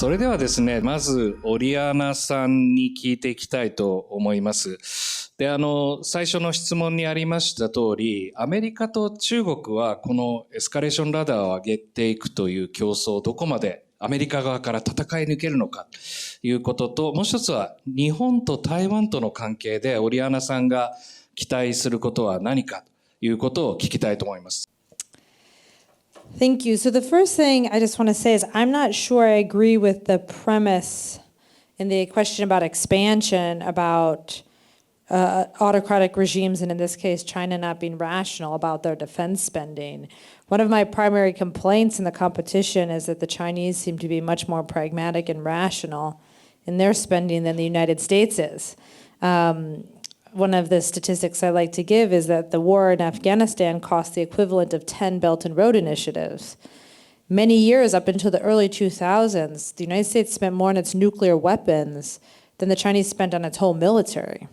それではですね、まずオリアナさんに聞いていきたいと思います。で、最初の質問にありました通り、アメリカと中国はこのエスカレーションラダーを上げていくという競争をどこまでアメリカ側から戦い抜けるのかということと、もう一つは日本と台湾との関係でオリアナさんが期待することは何かということを聞きたいと思います。Thank you. So the first thing I just want to say is I'm not sure I agree with the premise in the question about expansion, about autocratic regimes, and in this case, China not being rational about their defense spending. One of my primary complaints in the competition is that the Chinese seem to be much more pragmatic and rational in their spending than the United States is. One of the statistics I like to give is that the war in Afghanistan cost the equivalent of 10 Belt and Road initiatives. Many years up until the early 2000s, the United States spent more on its nuclear weapons than the Chinese spent on its whole military.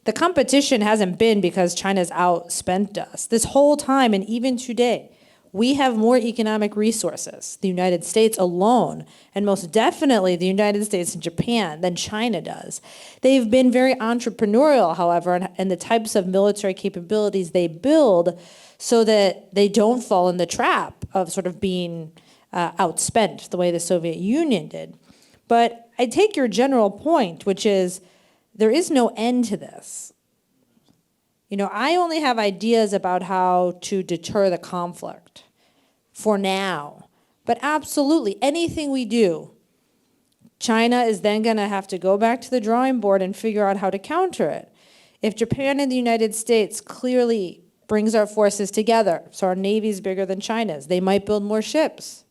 The competition hasn't been because China's outspent us. This whole time, and even today, we have more economic resources, the United States alone, and most definitely the United States and Japan, than China does. They've been very entrepreneurial, however, in the types of military capabilities they build so that they don't fall in the trap of sort of being outspent the way the Soviet Union did. But I take your general point, which is there is no end to this. You know, I only have ideas about how to deter the conflict for now. But absolutely, anything we do, China is then going to have to go back to the drawing board and figure out how to counter it. If Japan and the United States clearly brings our forces together, so our Navy is bigger than China's, they might build more ships.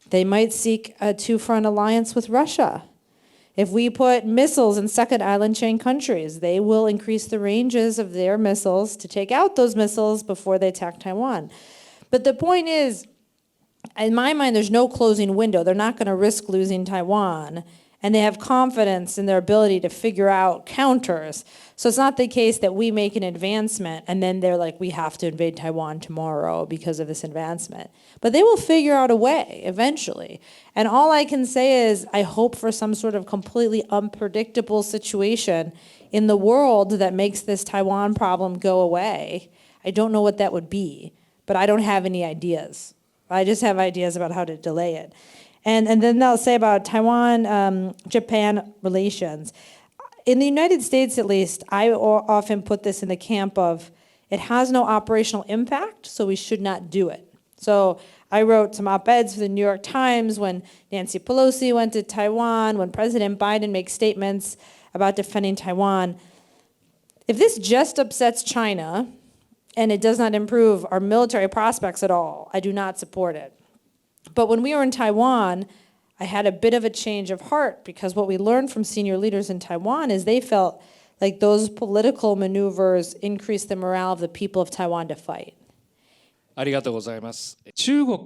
They might seek a two-front alliance with Russia. If we put missiles in second island chain countries, they will increase the ranges of their missiles to take out those missiles before they attack Taiwan. But the point is, in my mind, there's no closing window. They're not going to risk losing Taiwan, and they have confidence in their ability to figure out counters. So it's not the case that we make an advancement and then they're like, we have to invade Taiwan tomorrow because of this advancement. But they will figure out a way eventually. And all I can say is I hope for some sort of completely unpredictable situation in the world that makes this Taiwan problem go away. I don't know what that would be, but I don't have any ideas. I just have ideas about how to delay it. And then they'll say about Taiwan-Japan relations. In the United States, at least, I often put this in the camp of it has no operational impact, so we should not do it. So I wrote some op-eds for the New York Times when Nancy Pelosi went to Taiwan, when President Biden makes statements about defending Taiwan. If this just upsets China and it does not improve our military prospects at all, I do not support it. But when we were in Taiwan, I had a bit of a change of heart because what we learned from senior leaders in Taiwan is they felt like those political maneuvers increased the morale of the people of Taiwan to fight. ありがとうございます。中国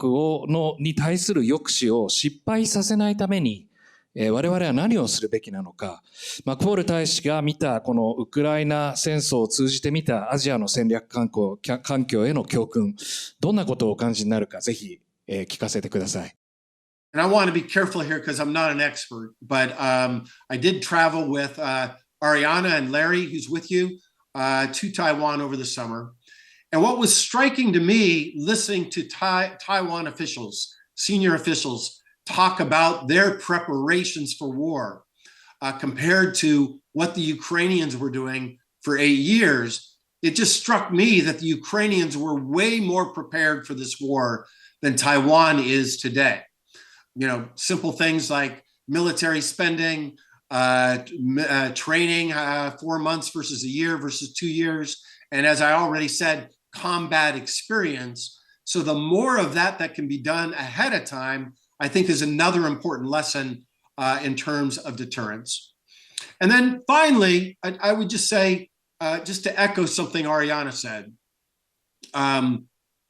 に対する抑止を失敗させないために、我々は何をするべきなのか、マクフォール大使が見たこのウクライナ戦争を通じて見たアジアの戦略環境への教訓、どんなことをお感じになるかぜひ聞かせてください。And I want to be careful here because I'm not an expert, but I did travel with Ariana and Larry, who's with you, to Taiwan over the summer. And what was striking to me, listening to Taiwan officials, senior officials, talk about their preparations for war compared to what the Ukrainians were doing for 8 years, it just struck me that the Ukrainians were way more prepared for this war than Taiwan is today. You know, simple things like military spending, training 4 months versus a year versus 2 years. And as I already said, combat experience. So the more of that can be done ahead of time, I think is another important lesson in terms of deterrence. And then finally, I would just say, just to echo something Ariana said,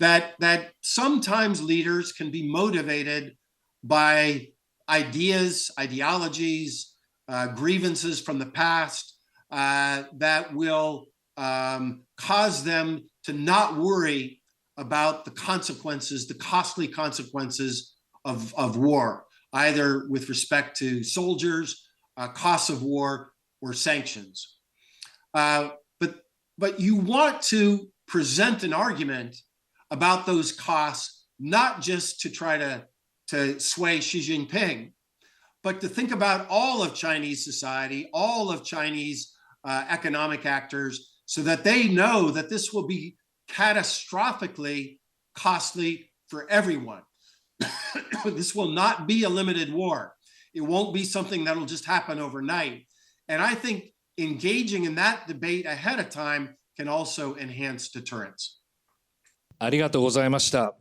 that sometimes leaders can be motivated by ideas, ideologies, grievances from the past that will cause them to not worry about the consequences, the costly consequences of war. either with respect to soldiers, costs of war, or sanctions. But you want to present an argument about those costs, not just to try to sway Xi Jinping, but to think about all of Chinese society, all of Chinese economic actors, so that they know that this will be catastrophically costly for everyone. This will not be a limited war. It won't be something that'll just happen overnight. And I think engaging in that debate ahead of time can also enhance deterrence. ありがとうございました。